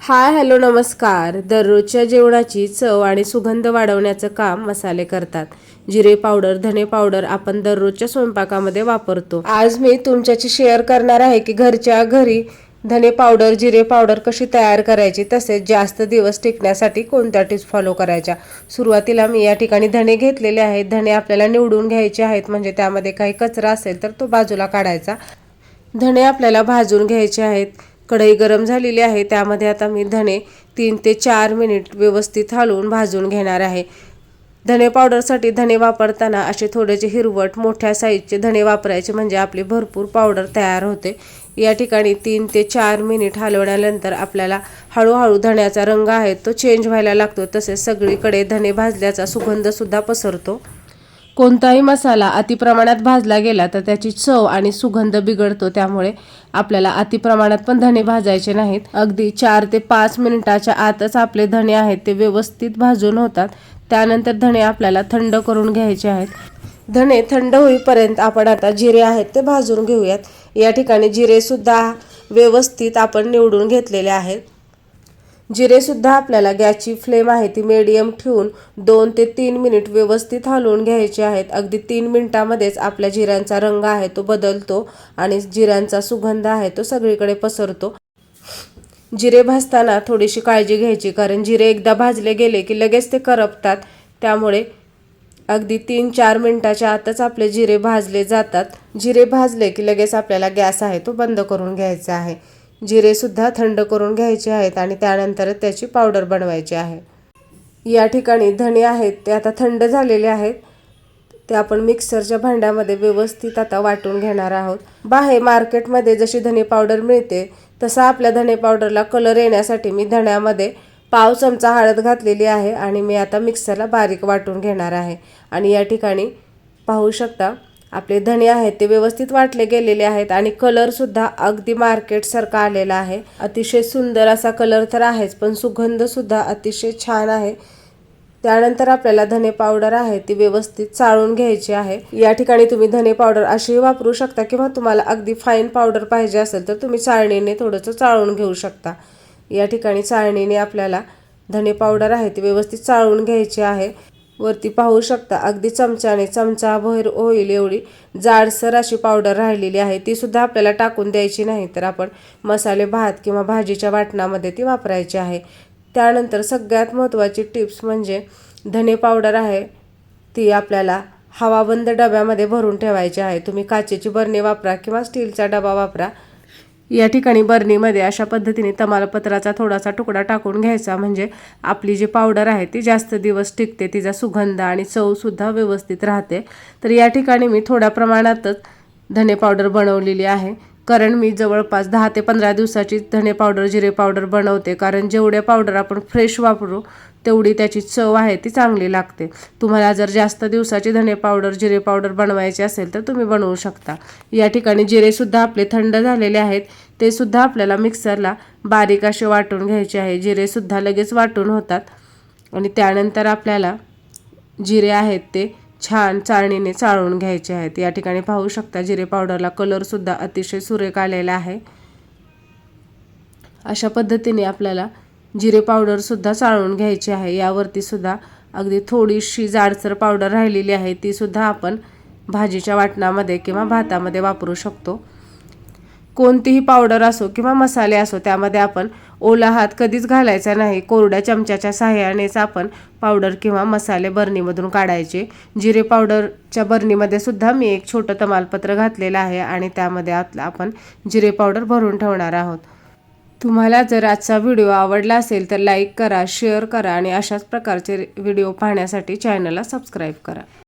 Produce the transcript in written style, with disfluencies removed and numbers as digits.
Hi hello नमस्कार. दररोजच्या जेवणाची चव आणि सुगंध वाढवण्याचं काम मसाले करतात. जिरे पावडर, धने पावडर आपण दररोजच्या स्वयंपाकामध्ये वापरतो. आज मी तुमच्याशी शेअर करणार आहे की घरच्या घरी धने पावडर, जिरे पावडर कशी तयार करायची, तसेच जास्त दिवस टिकण्यासाठी कोणत्या टिप्स फॉलो करायच्या. सुरुवातीला मी या ठिकाणी धने घेतलेले आहेत. धने आपल्याला निवडून घ्यायचे आहेत, म्हणजे त्यामध्ये काही कचरा असेल तर तो बाजूला काढायचा. धने आपल्याला भाजून घ्यायचे आहेत. कढई गरम झालेली आहे, त्यामध्ये आता मी धने 3 ते 4 मिनिट व्यवस्थित हलवून भाजून घेणार आहे. धने पावडरसाठी धने वापरताना असे थोडेसे हिरवट मोठ्या साईजचे धने वापरायचे, म्हणजे आपली भरपूर पावडर तयार होते. या ठिकाणी 3 ते 4 मिनिट हलवल्यानंतर आपल्याला हळूहळू धण्याचा रंग आहे तो चेंज व्हायला लागतो. तसेच सगळीकडे धने भाजल्याचा सुगंधसुद्धा पसरतो. कोणताही मसाला अतिप्रमाणात भाजला गेला तर त्याची चव आणि सुगंध बिघडतो. त्यामुळे आपल्याला अतिप्रमाणात पण धने भाजायचे नाहीत. अगदी 4 ते 5 मिनिटाच्या आतच आपले धने आहेत ते व्यवस्थित भाजून होतात. त्यानंतर धने आपल्याला थंड करून घ्यायचे आहेत. धने थंड होईपर्यंत आपण आता जिरे आहेत ते भाजून घेऊयात. या ठिकाणी जिरेसुद्धा व्यवस्थित आपण निवडून घेतलेले आहेत. जिरेसुद्धा आपल्याला गॅसची फ्लेम आहे ती मीडियम ठेवून 2 ते 3 मिनिट व्यवस्थित हलवून घ्यायचे आहेत. अगदी 3 मिनिटांमध्येच आपल्या जिऱ्यांचा रंग आहे तो बदलतो आणि जिऱ्यांचा सुगंध आहे तो सगळीकडे पसरतो. जिरे भाजताना थोडीशी काळजी घ्यायची, कारण जिरे एकदा भाजले गेले की लगेच ते करपतात. त्यामुळे अगदी 3-4 मिनिटाच्या आतच आपले जिरे भाजले जातात. जिरे भाजले की लगेच आपल्याला गॅस आहे तो बंद करून घ्यायचा आहे. जिरेसुद्धा थंड करून घ्यायचे आहेत आणि त्यानंतर त्याची पावडर बनवायची आहे. या ठिकाणी धने आहेत ते आता थंड झालेले आहेत. ते आपण मिक्सरच्या भांड्यामध्ये व्यवस्थित आता वाटून घेणार आहोत. बाहेर मार्केटमध्ये जशी धने पावडर मिळते तसा आपल्या धने पावडरला कलर येण्यासाठी मी धण्यामध्ये पाव चमचा हळद घातलेली आहे आणि मी आता मिक्सरला बारीक वाटून घेणार आहे. आणि या ठिकाणी पाहू शकता आपले धने आहेत ते व्यवस्थित वाटले गेलेले आहेत आणि कलरसुद्धा अगदी मार्केटसारखा आलेला आहे. अतिशय सुंदर असा कलर तर आहेच, पण सुगंधसुद्धा अतिशय छान आहे. त्यानंतर आपल्याला धने पावडर आहे ती व्यवस्थित चाळून घ्यायची आहे. या ठिकाणी तुम्ही धने पावडर अशीही वापरू शकता किंवा तुम्हाला अगदी फाईन पावडर पाहिजे असेल तर तुम्ही चाळणीने थोडंसं चाळून घेऊ शकता. या ठिकाणी चाळणीने आपल्याला धने पावडर आहे ती व्यवस्थित चाळून घ्यायची आहे. वरती पाहू शकता अगदी चमच्याने चमचाभर होईल एवढी जाडसर अशी पावडर राहिलेली आहे. ती सुद्धा आपल्याला टाकून द्यायची नाही, तर आपण मसाले भात किंवा भाजीच्या वाटणामध्ये ती वापरायची आहे. त्यानंतर सगळ्यात महत्त्वाची टिप्स म्हणजे धने पावडर आहे ती आपल्याला हवाबंद डब्यामध्ये भरून ठेवायची आहे. तुम्ही काचेची बरणी वापरा किंवा स्टीलचा डबा वापरा. या ठिकाणी बरणीमध्ये अशा पद्धतीने तमालपत्राचा थोडासा तुकडा टाकून घ्यायचा, म्हणजे आपली जी पावडर आहे ती जास्त दिवस टिकते, तिचा सुगंध आणि चवसुद्धा व्यवस्थित राहते. तर या ठिकाणी मी थोड्या प्रमाणातच धने पावडर बनवलेली आहे, कारण मी जवळपास 10 ते 15 दिवसाची धने पावडर, जिरे पावडर बनवते. कारण जेवढ्या पावडर आपण फ्रेश वापरू तेवढी त्याची चव आहे ती चांगली लागते. तुम्हाला जर जास्त दिवसाची धने पावडर, जिरे पावडर बनवायची असेल तर तुम्ही बनवू शकता. या ठिकाणी जिरेसुद्धा आपले थंड झालेले आहेत. ते सुद्धा आपल्याला मिक्सरला बारीक असे वाटून घ्यायचे आहे. जिरेसुद्धा लगेच वाटून होतात. आणि त्यानंतर आपल्याला जिरे आहेत ते छान चाळणीने चाळून घ्यायचे आहेत. या ठिकाणी पाहू शकता जिरे पावडरला कलरसुद्धा अतिशय सुरेख आलेला आहे. अशा पद्धतीने आपल्याला जिरे पावडरसुद्धा चाळून घ्यायची आहे. यावरती सुद्धा अगदी थोडीशी जाडसर पावडर राहिलेली आहे, ती सुद्धा आपण भाजीच्या वाटणामध्ये किंवा भातामध्ये वापरू शकतो. कोणतीही पावडर असो किंवा मसाले असो त्यामध्ये आपण ओला हात कधीच घालायचा नाही. कोरड्या चमच्याच्या साहाय्यानेच आपण पावडर किंवा मसाले बरणीमधून काढायचे. जिरे पावडरच्या बरणीमध्ये सुद्धा मी एक छोटं तमालपत्र घातलेलं आहे आणि त्यामध्ये आपण जिरे पावडर भरून ठेवणार आहोत. तुम्हाला जर आजचा व्हिडिओ आवडला असेल तर लाईक करा, शेअर करा आणि अशाच प्रकारचे व्हिडिओ पाहण्यासाठी चॅनलला सबस्क्राईब करा.